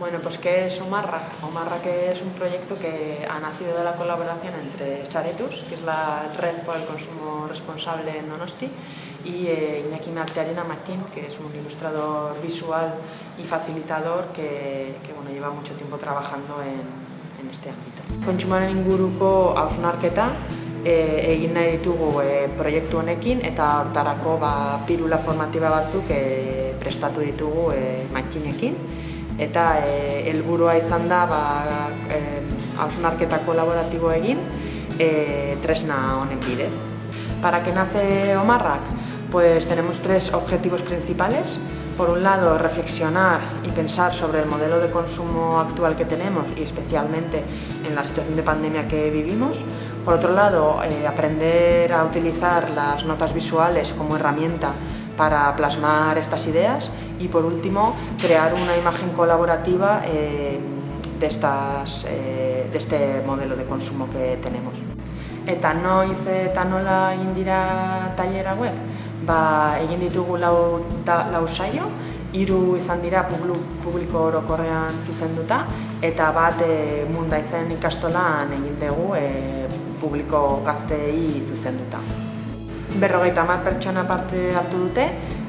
Bueno, pues ¿qué es Omarrak? Omarrak es un proyecto que ha nacido de la colaboración entre Saretus, que es la red por el consumo responsable en Donosti, y Iñaki Artearena Martín, que es un ilustrador visual y facilitador que bueno, lleva mucho tiempo trabajando en este ámbito. Kontsumoaren inguruko hausnarketa egin nahi ditugu proiektu honekin eta hortarako pirula formatiba batzuk prestatu ditugu Martinekin. Eta helburua izan da hausnarketa kolaboratibo egin tresna honen bidez. ¿Para qué nace Omarrak? Pues tenemos tres objetivos principales. Por un lado, reflexionar y pensar sobre el modelo de consumo actual que tenemos y especialmente en la situación de pandemia que vivimos. Por otro lado, aprender a utilizar las notas visuales como herramienta para plasmar estas ideas y por último crear una imagen colaborativa de este modelo de consumo que tenemos. Eta noiz eta nola egin dira tailer hauek? Egin ditugu lau saio, 3 izan dira publiko orokorrean zuzenduta eta bat Mundaizen ikastolan egin dugu publiko gazteei zuzenduta. 50 pertsona parte hartu dute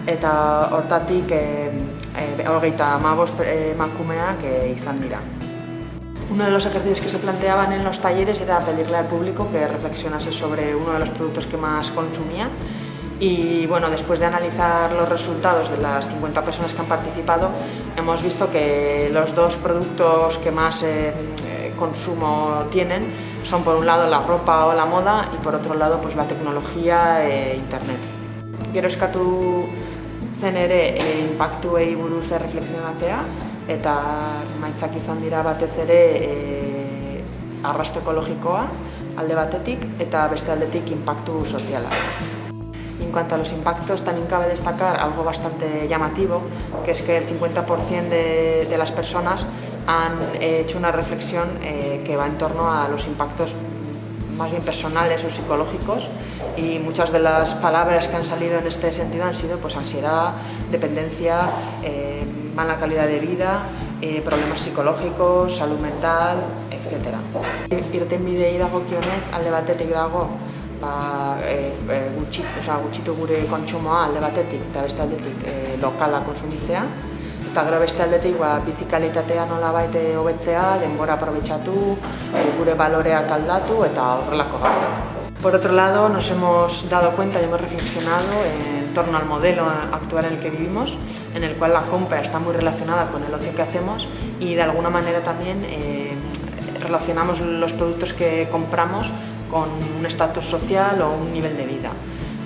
eta hortatik 35 emakumeak izan dira. Uno de los ejercicios que se planteaban en los talleres era pedirle al público que reflexionase sobre uno de los productos que más consumía y bueno, después de analizar los resultados de las 50 personas que han participado, hemos visto que los 2 productos que más consumo tienen son por un lado la ropa o la moda y por otro lado pues la tecnología e internet. Gero eskatu zen ere inpaktuei buruz reflexionatzea eta emaitzak izan dira batez ere arrasto ekologikoa alde batetik eta beste aldetik inpaktu soziala. En cuanto a los impactos, también cabe destacar algo bastante llamativo, que es que el 50% de las personas han hecho una reflexión que va en torno a los impactos más bien personales o psicológicos y muchas de las palabras que han salido en este sentido han sido pues, ansiedad, dependencia, mala calidad de vida, problemas psicológicos, salud mental, etc. Irtenbideei dagokionez alde batetik dago gutxitu gure kontsumoa alde batetik eta beste aldetik lokala konsumitzea. Eta gero beste aldetik bizikalitatea nolabait hobetzea, denbora aprobetxatu, gure baloreak aldatu eta horrelako gauzak. Por otro lado, nos hemos dado cuenta y hemos reflexionado en torno al modelo actual en el que vivimos, en el cual la compra está muy relacionada con el ocio que hacemos y de alguna manera también relacionamos los productos que compramos con un estatus social o un nivel de vida.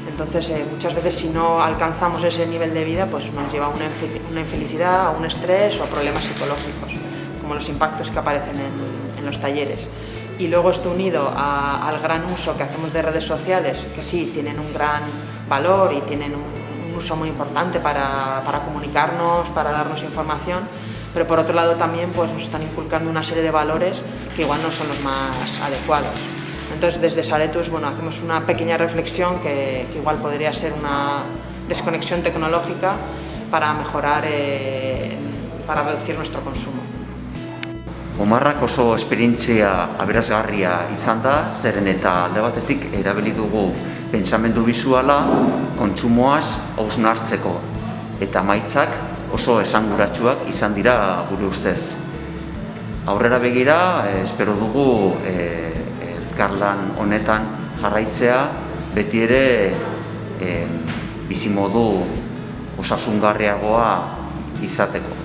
Entonces, muchas veces si no alcanzamos ese nivel de vida, pues nos lleva a una infelicidad, a un estrés o a problemas psicológicos, como los impactos que aparecen en los talleres. Y luego esto unido al gran uso que hacemos de redes sociales, que sí tienen un gran valor y tienen un uso muy importante para comunicarnos, para darnos información, pero por otro lado también pues, nos están inculcando una serie de valores que igual no son los más adecuados. Entonces, desde Saretus hacemos una pequeña reflexión que igual podría ser una desconexión tecnológica para mejorar, para reducir nuestro consumo. Omarrak oso esperientzia aberasgarria izan da, zeren eta alde batetik erabili dugu pentsamendu bisuala kontsumoaz hausnartzeko eta emaitzak oso esanguratsuak izan dira gure ustez. Aurrera begira, espero dugu elkarlan honetan jarraitzea beti ere bizimodu osasungarriagoa izateko.